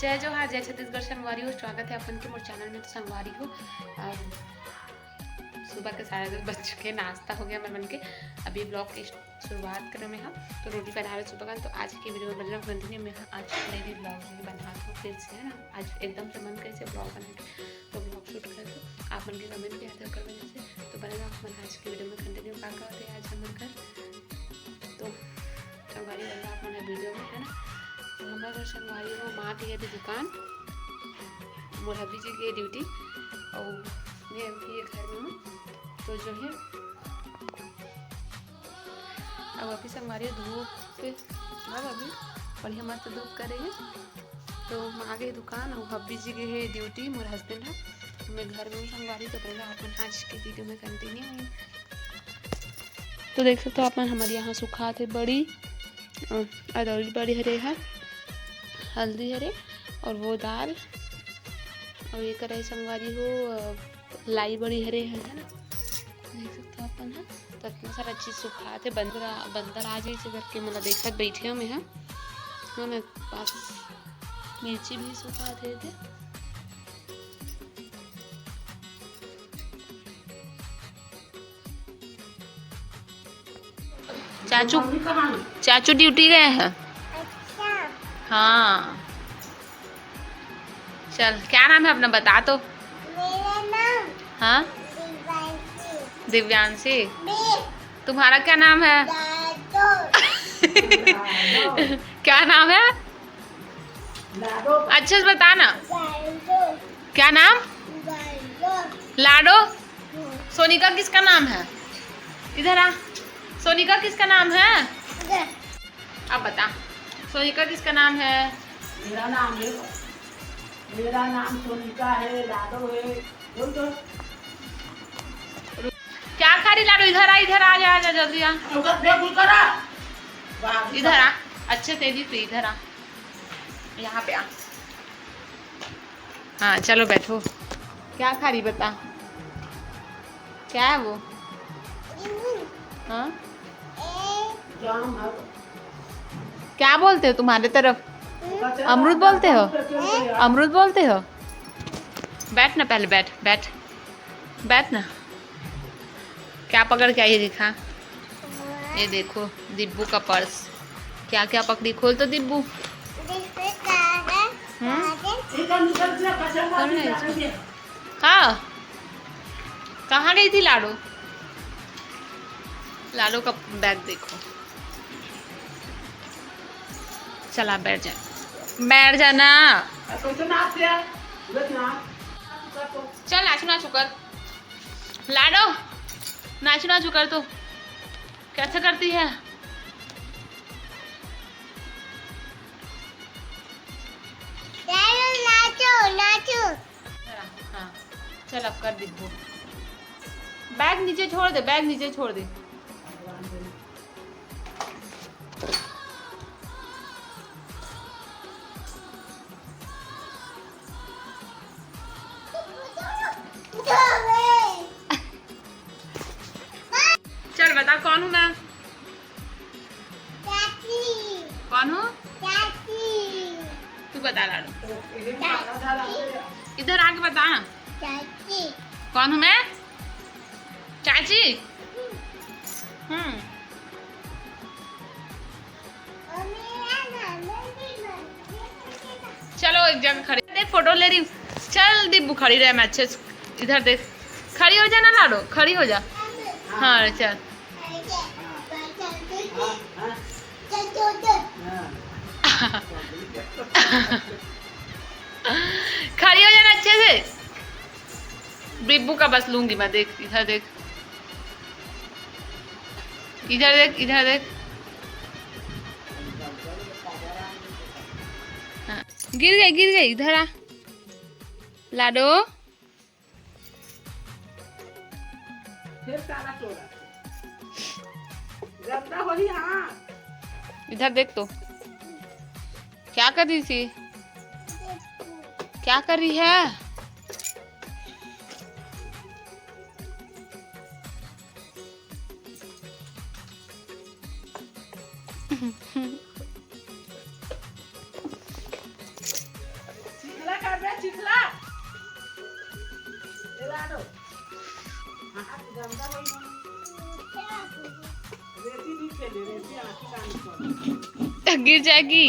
जय जोहार, जय छत्तीसगढ़ संगवारी हो। स्वागत है अपन के मोर चैनल में। तो संगवारी हो, सुबह के 10:30 बज चुके, नाश्ता हो गया मैं बन के। अभी ब्लॉग की शुरुआत करें मैं। हाँ, तो रोटी बना रहे सुबह का। तो आज की वीडियो में बना कंटिन्यू में आज नई भी ब्लॉग बना हूँ फिर से, है ना। आज एकदम से मन कैसे ब्लॉग बना के तो ब्लॉग शूट कर दो। आप मन के कमेंट भी आते हो कर वजह से तो बनेगा मन आज की वीडियो में कंटिन्यू का होते हैं आज हम कर। तो संगवारी बन रहा अपना वीडियो में, है ना। तो हमारे घर संगवारी हो, माँ की है दुकान, मोर हबी जी की ड्यूटी और मैं अभी घर में हूँ। तो जो है अब अभी संगवारी धूप पे अब अभी बढ़िया मस्त धूप कर रही है। तो माँ गई दुकान और हब्बी जी की है ड्यूटी, मोर हस्बैंड है। तो मैं घर में हूँ संगवारी। तो पहले अपन आज की वीडियो में कंटिन्यू हुई। तो देख सकते हो अपन हमारे यहाँ सुखा थे बड़ी अदौरी बड़ी हरे है, हल्दी हरे और वो दाल और ये करे संगवारी हो लाई बड़ी हरे है ना। देख सकते हो अपन है। तो इतना सारा चीज़ सुखा थे। बंदर आ जाए करके मतलब देख सकते बैठे हो मैं है ना। पास मिर्ची भी सुखा थे। चाचू ड्यूटी गए हैं। अच्छा। हाँ चल, क्या नाम है अपना बता तो। मेरा नाम हाँ दिव्यांशी। तुम्हारा क्या नाम है? क्या नाम है? अच्छे से बता ना। क्या नाम? लाडो। सोनिका किसका नाम है? इधर आ। सोनिका किसका नाम है? अब बता, सोनिका किसका नाम है? मेरा नाम सोनिका है, लाडो है। बोल तो। क्या खा रही लाडो? इधर आ जा जल्दी आ। इधर आ, अच्छे तेजी से इधर आ, यहाँ पे आ। हाँ चलो बैठो। क्या खा रही बता, क्या है वो? हाँ क्या बोलते हो तुम्हारे तरफ? अमरूद बोलते हो? अमरूद बोलते हो? बैठ ना, पहले बैठ ना। क्या पकड़ के आई दिखा। ये देखो दिब्बू का पर्स। क्या क्या पकड़ी, खोल तो दिब्बू। हाँ कहाँ गई थी लाडो? लाडो का बैग देखो। चला बैठ जाना। चल नाचू कर लाडो, नाचू कर। तो कैसे करती है? नाचो। हाँ चल अब कर दिब्बू। बैग नीचे छोड़ दे। चल बता कौन हूँ मैं? कौन हूँ? तू बता लाडो, इधर आके बता ना। कौन हूँ मैं? चाची। चलो एक जगह खड़ी देख, फोटो ले रही। चल दिब्बू खड़ी रहे, मैं अच्छे से इधर देख। खड़ी हो जा ना लाडो, खड़ी हो जा। हाँ चल खड़ी हो जाना अच्छे से। दिब्बू का बस लूंगी मैं। देख इधर देख, इधर देख। हाँ। गिर गई। इधर आ लाडो। इधर देख। तो क्या कर रही थी? क्या कर रही है? गिर जाएगी।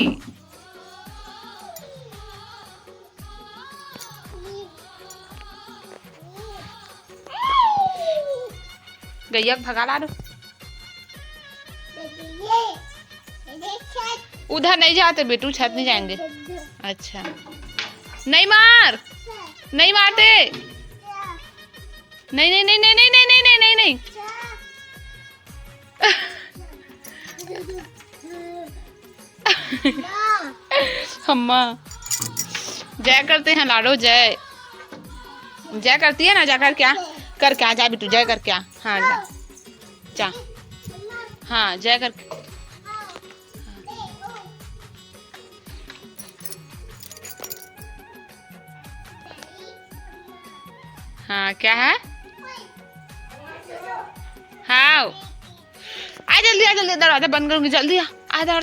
गैया को भगा ला दो। उधर नहीं जाते बेटू, छत नहीं जाएंगे। अच्छा नहीं मार, नहीं मारते। नहीं नहीं नहीं नहीं नहीं नहीं नहीं नहीं नहीं। अम्मा जय करते हैं लाडो, जय जय करती है ना। जाकर क्या कर, क्या जा बेटू, जय कर क्या। हाँ जा जा, हाँ जय कर। हाँ क्या है, हाँ आ जल्दी आ जल्दी, दरवाजा बंद करूंगी जल्दी। आ जा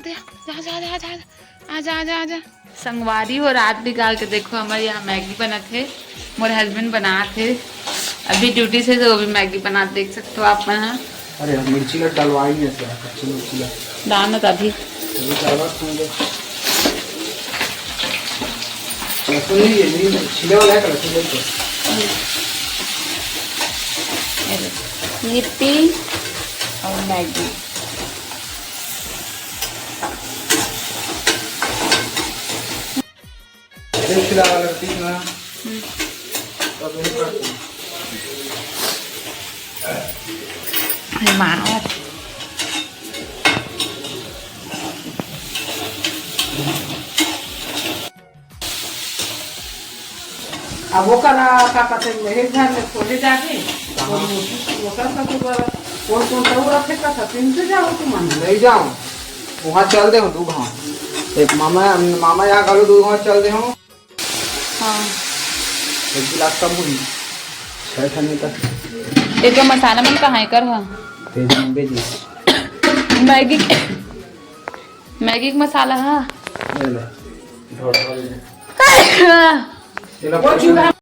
जा आजा। संगवारी हो रात निकाल के देखो, हमारे यहाँ मैगी बना थे, मेरे हस्बैंड बना थे अभी ड्यूटी से, तो वो भी मैगी बना देख सकते हो आप यहाँ। अरे मिर्ची का डलवाई नहीं है, कच्ची मिर्ची का दाना तभी छिले वाला है लिट्टी और मैगी। छिला वाला लगती है मानो अब वो करा का कहते हैं मेरे घर में खोले जाके और वो कर सकते हो और कौन सा वो रखे का था, तीन से जाओ तुम नहीं जाऊँ वहाँ चल दे हो तू घाव एक मामा यहाँ करो दू घाव चल दे हो। हाँ एक गिलास कम हुई 6 ठंडी तक एक मसाला मन कहाँ कर। हाँ तेज बेजी मैगी का मसाला। हाँ ले ले